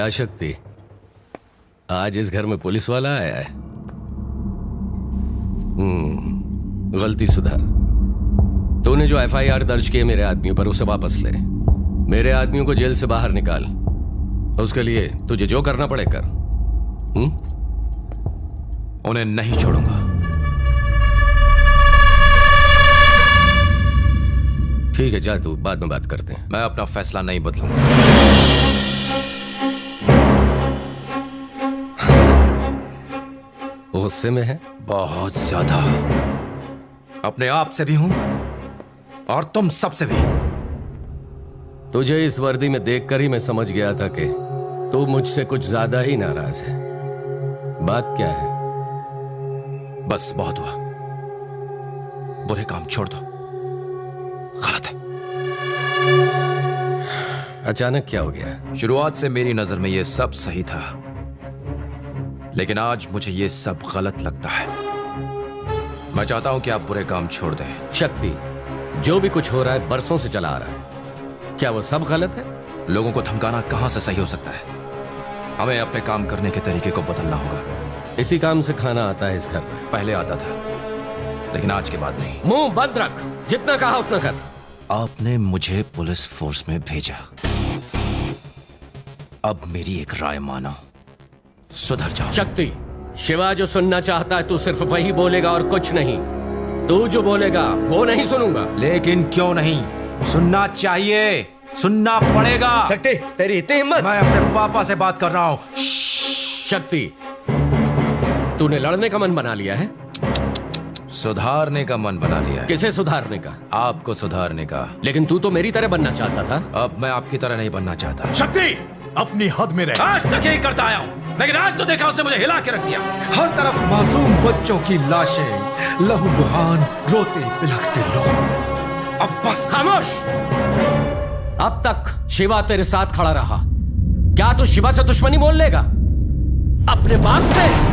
क्या शक्ति, आज इस घर में पुलिस वाला आया है? गलती सुधार। तूने जो एफआईआर दर्ज किए मेरे आदमियों पर, उसे वापस ले। मेरे आदमियों को जेल से बाहर निकाल। उसके लिए तुझे जो करना पड़े कर। उन्हें नहीं छोड़ूंगा। ठीक है, जा तू, बाद में बात करते हैं। मैं अपना फैसला नहीं बदलूंगा। गुस्से में है? बहुत ज्यादा। अपने आप से भी हूं और तुम सबसे भी। तुझे इस वर्दी में देखकर ही मैं समझ गया था कि तू मुझसे कुछ ज्यादा ही नाराज है। बात क्या है? बस बहुत हुआ। बुरे काम छोड़ दो। गलत है। अचानक क्या हो गया? शुरुआत से मेरी नजर में यह सब सही था, लेकिन आज मुझे यह सब गलत लगता है। मैं चाहता हूं कि आप बुरे काम छोड़ दें। शक्ति, जो भी कुछ हो रहा है बरसों से चला आ रहा है। क्या वो सब गलत है? लोगों को धमकाना कहां से सही हो सकता है? हमें अपने काम करने के तरीके को बदलना होगा। इसी काम से खाना आता है इस घर में। पहले आता था, लेकिन आज के बाद नहीं। मुंह बंद रख, जितना कहा उतना कर। आपने मुझे पुलिस फोर्स में भेजा, अब मेरी एक राय मानो, सुधर जाओ। शक्ति, शिवा जो सुनना चाहता है तू सिर्फ वही बोलेगा और कुछ नहीं। तू जो बोलेगा वो नहीं सुनूंगा। लेकिन क्यों नहीं? सुनना चाहिए, सुनना पड़ेगा। शक्ति, तेरी इतनी हिम्मत? मैं अपने पापा से बात कर रहा हूं। शक्ति, तूने लड़ने का मन बना लिया है? सुधारने का मन बना लिया है। किसे सुधारने का? आपको सुधारने का। लेकिन तू तो मेरी तरह बनना चाहता था। अब मैं आपकी तरह नहीं बनना चाहता। शक्ति, अपनी हद में रह। आज तक यही करता आया हूं, लेकिन आज तो देखा उसने मुझे हिला के रख दिया। हर तरफ मासूम बच्चों की लाशें, लहूलुहान, रोते बिलखते लोग। अब बस खामोश। अब तक शिवा तेरे साथ खड़ा रहा, क्या तू शिवा से दुश्मनी मोल लेगा? अपने बाप से?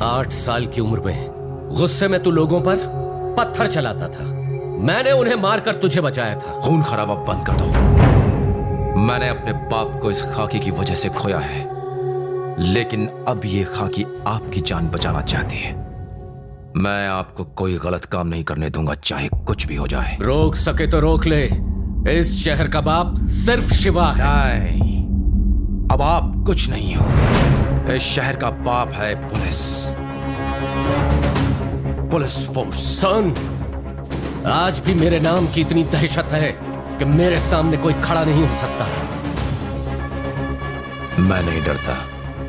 8 साल की उम्र में गुस्से में तू लोगों पर पत्थर चलाता था। मैंने उन्हें मारकर तुझे बचाया था। खून खराबा बंद कर दो। मैंने अपने बाप को इस खाकी की वजह से खोया है, लेकिन अब ये खाकी आपकी जान बचाना चाहती है। मैं आपको कोई गलत काम नहीं करने दूंगा, चाहे कुछ भी हो जाए। रोक सके तो रोक ले। इस शहर का बाप सिर्फ शिवा है। नहीं, अब आप कुछ नहीं हो। इस शहर का बाप है पुलिस फोर्स। सुन, आज भी मेरे नाम की इतनी दहशत है कि मेरे सामने कोई खड़ा नहीं हो सकता। मैं नहीं डरता।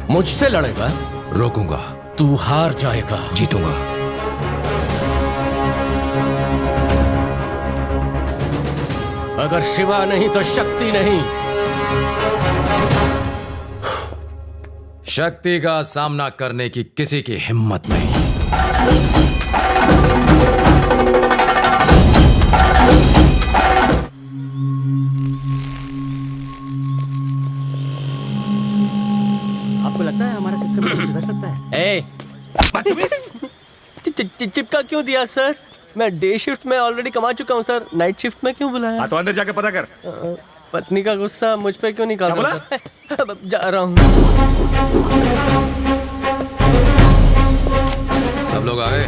मुझसे लड़ेगा? रोकूंगा। तू हार जाएगा। जीतूंगा। अगर शिवा नहीं तो शक्ति नहीं। शक्ति का सामना करने की किसी की हिम्मत नहीं। आपको लगता है हमारा सिस्टम सुधर सकता है? चिपका क्यों दिया सर? मैं डे शिफ्ट में ऑलरेडी कमा चुका हूँ सर, नाइट शिफ्ट में क्यों बुलाया? तो अंदर जाके पता कर। पत्नी का गुस्सा मुझ पे क्यों निकाल रहा है? जा रहा हूँ। सब लोग आ गए?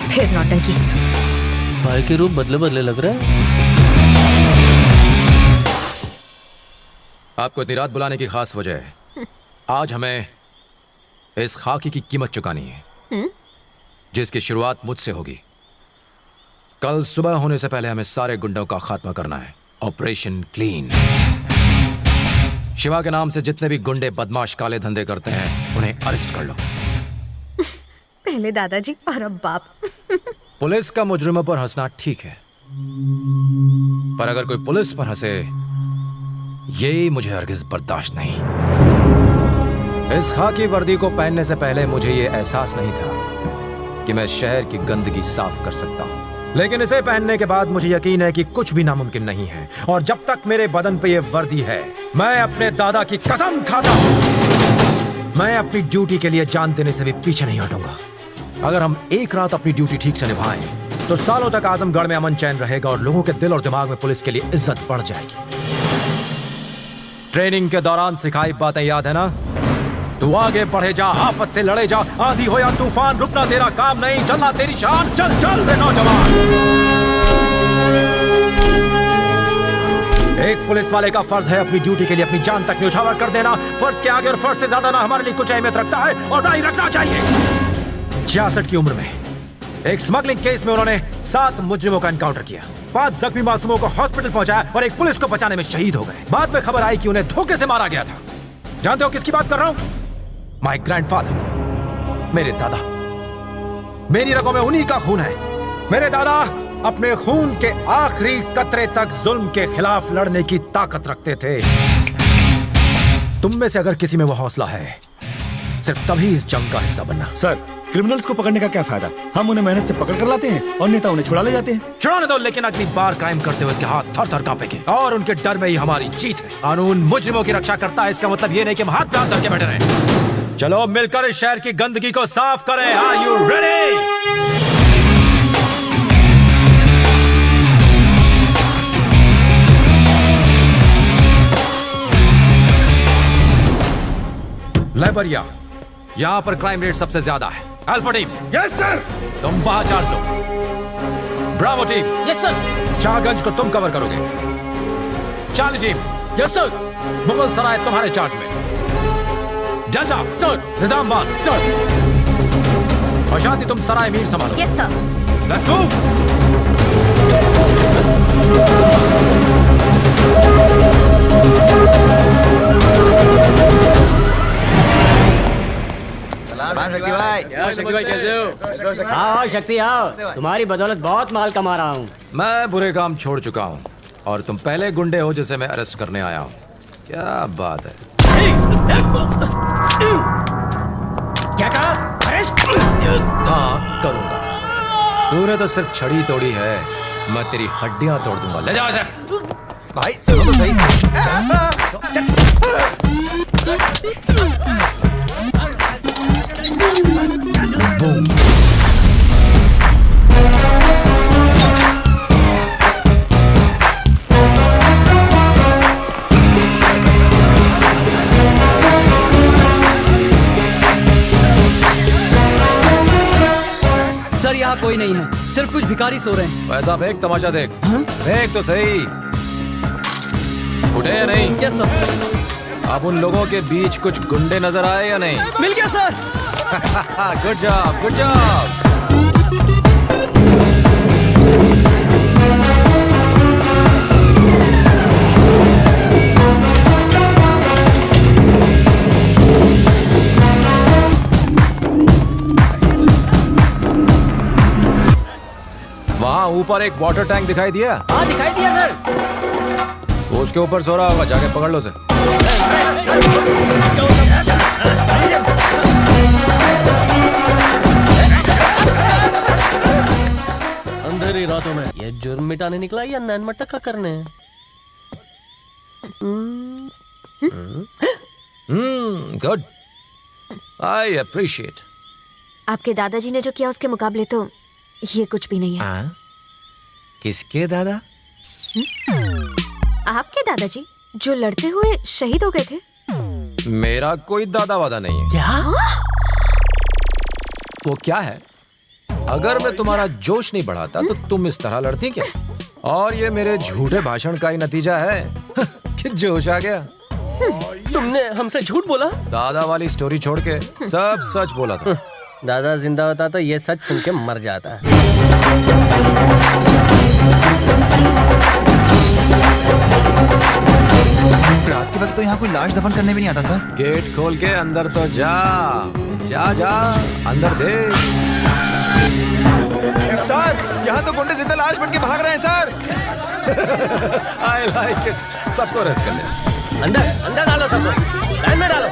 फिर नौटंकी। भाई के रूप बदले बदले लग रहा है। आपको इतनी रात बुलाने की खास वजह है। आज हमें इस खाकी की कीमत चुकानी है, जिसकी शुरुआत मुझसे होगी। कल सुबह होने से पहले हमें सारे गुंडों का खात्मा करना है। Operation clean. शिवा के नाम से जितने भी गुंडे बदमाश काले धंधे करते हैं, उन्हें अरेस्ट कर लो। पहले दादाजी और अब बाप। पुलिस का मुजरिमों पर हंसना ठीक है, पर अगर कोई पुलिस पर हंसे, ये मुझे हरगिज बर्दाश्त नहीं। इस खाकी वर्दी को पहनने से पहले मुझे ये एहसास नहीं था कि मैं शहर की गंदगी साफ कर सकता हूँ, लेकिन इसे पहनने के बाद मुझे यकीन है कि कुछ भी नामुमकिन नहीं है। और जब तक मेरे बदन पे ये वर्दी है, मैं अपने दादा की कसम खाता हूँ, मैं अपनी ड्यूटी के लिए जान देने से भी पीछे नहीं हटूंगा। अगर हम एक रात अपनी ड्यूटी ठीक से निभाएं, तो सालों तक आजमगढ़ में अमन चैन रहेगा और लोगों के दिल और दिमाग में पुलिस के लिए इज्जत बढ़ जाएगी। ट्रेनिंग के दौरान सिखाई बातें याद है ना? तू आगे बढ़े जा, आफत से लड़े जा, आंधी हो या तूफान, रुकना तेरा काम नहीं, चलना तेरी शान। चल चल रे नौजवान। एक पुलिस वाले का फर्ज है अपनी ड्यूटी के लिए अपनी जान तक न्यौछावर कर देना। फर्ज के आगे और फर्ज से ज्यादा ना हमारे लिए कुछ अहमियत रखता है और ना ही रखना चाहिए। 66 की उम्र में एक स्मगलिंग केस में उन्होंने 7 मुजरिमों का एनकाउंटर किया, 5 जख्मी मासूमों को हॉस्पिटल पहुंचाया और एक पुलिस को बचाने में शहीद हो गए। बाद में खबर आई कि उन्हें धोखे से मारा गया था। जानते हो किसकी बात कर रहा हूं? माय ग्रैंडफादर, मेरे दादा। मेरी रगों में उन्हीं का खून है। मेरे दादा अपने खून के आखिरी कतरे तक जुल्म के खिलाफ लड़ने की ताकत रखते थे। तुम में से अगर किसी में वो हौसला है, सिर्फ तभी इस जंग का हिस्सा बनना। सर, क्रिमिनल्स को पकड़ने का क्या फायदा? हम उन्हें मेहनत से पकड़ कर लाते हैं और नेता उन्हें छुड़ा ले जाते हैं। छुड़ाने दो, लेकिन अगली बार क्राइम करते हुए इसके हाथ थर थर कांपेंगे और उनके डर में ही हमारी जीत है। कानून मुजरिमों की रक्षा करता है, इसका मतलब ये नहीं कि हम हाथ पे हाथ धर के बैठे रहें। चलो मिलकर इस शहर की गंदगी को साफ करें। Are you ready? लाइबरिया, यहां पर क्राइम रेट सबसे ज्यादा है। Alpha team, yes sir. तुम वहां चार्ज लो। Bravo team, yes sir. Shahganj को तुम कवर करोगे। Charlie team, yes sir. Mughal Sarai तुम्हारे चार्ज में। जलजा सर। निजामबाद सर। और शांति तुम सराय मीर संभालो। Yes sir. Let's move. Shakti भाई कैसे हो? आओ शक्ति आओ, तुम्हारी बदौलत बहुत माल कमा रहा हूँ। मैं बुरे काम छोड़ चुका हूँ और तुम पहले गुंडे हो जिसे मैं अरेस्ट करने आया हूँ। क्या बात है? क्या कहा? अरेस्ट? हाँ करूंगा। तूने तो सिर्फ छड़ी तोड़ी है, मैं तेरी हड्डियां तोड़ दूंगा। ले जाओ इसे। भाई सुनो तो सही। बूम। सर यहाँ कोई नहीं है, सिर्फ कुछ भिखारी सो रहे हैं। पैसा फेंक, तमाशा देख। देख तो सही, उठे या नहीं? Yes sir. अब उन लोगों के बीच कुछ गुंडे नजर आए या नहीं? मिल गया sir. Good job, good job. वहां ऊपर एक वाटर टैंक दिखाई दिया? हाँ दिखाई दिया सर। वो उसके ऊपर सो रहा होगा, जाके पकड़ लो उसे। अंधेरी रातों में ये जुर्म मिटाने निकला या नैन मटका करने? Good, I appreciate. आपके दादाजी ने जो किया उसके मुकाबले तो ये कुछ भी नहीं है। किसके दादा? आपके दादाजी जो लड़ते हुए शहीद हो गए थे। मेरा कोई दादा वादा नहीं है। क्या? वो क्या है? अगर मैं तुम्हारा जोश नहीं बढ़ाता तो तुम इस तरह लड़ती क्या? और ये मेरे झूठे भाषण का ही नतीजा है कि जोश आ गया। तुमने हमसे झूठ बोला? दादा वाली स्टोरी छोड़ के सब सच बोला था। दादा जिंदा होता तो ये सच सुन के मर जाता। रात के वक्त तो यहाँ कोई लाश दफन करने भी नहीं आता सर। गेट खोल के अंदर तो जा। जा जा अंदर दे। सर यहाँ तो गुंडे जिंदा लाश बन के भाग रहे हैं सर। I like it. सबको रेस्ट कर ले। अंदर अंदर डालो सबको, लाइन में डालो।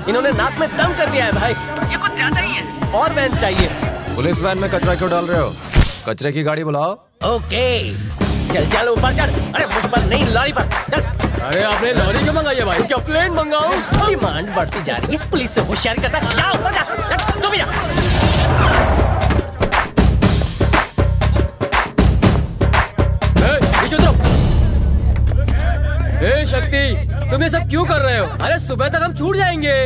इन्होंने नाक में दम कर दिया है भाई, ये कुछ ज्यादा ही है। और वैन चाहिए। पुलिस वैन में कचरा क्यों डाल रहे हो? कचरे की गाड़ी बुलाओ। ओके चल चल ऊपर चढ़। अरे मुझ पर नहीं, लॉरी पर चल। अरे आपने लॉरी क्यों मंगाई है भाई? क्या प्लेन मंगाऊं? डिमांड बढ़ती जा रही है, पुलिस से होशियारी करता है। जा ऊपर जा, चल, तू भी जा। ए शक्ति, तुम ये सब क्यों कर रहे हो? अरे सुबह तक हम छूट जाएंगे।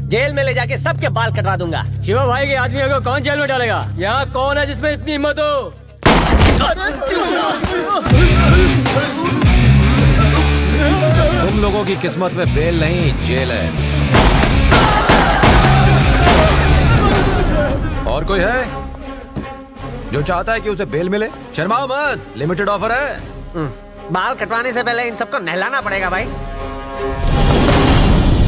जेल में ले जाके सबके बाल कटवा दूंगा। शिवा भाई के आदमियों को कौन जेल में डालेगा? यहाँ कौन है जिसमें इतनी हिम्मत हो? तुम लोगों की किस्मत में बेल नहीं, जेल है। और कोई है जो चाहता है कि उसे बेल मिले? शर्माओ मत, लिमिटेड ऑफर है। बाल कटवाने से पहले इन सबको नहलाना पड़ेगा भाई।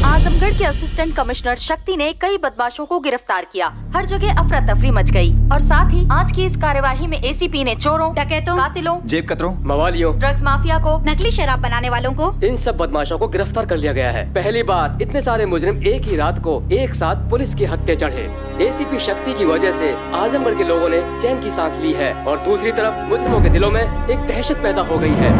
आजमगढ़ के असिस्टेंट कमिश्नर शक्ति ने कई बदमाशों को गिरफ्तार किया। हर जगह अफरा तफरी मच गई। और साथ ही आज की इस कार्यवाही में एसीपी ने चोरों, डकैतों, कातिलों, जेब कतरों, मवालियों, ड्रग्स माफिया को, नकली शराब बनाने वालों को, इन सब बदमाशों को गिरफ्तार कर लिया गया है। पहली बार इतने सारे मुजरिम एक ही रात को एक साथ पुलिस की हत्या चढ़े। एसीपी शक्ति की वजह से आजमगढ़ के लोगों ने चैन की सांस ली है और दूसरी तरफ मुजरिमों के दिलों में एक दहशत पैदा हो गई है।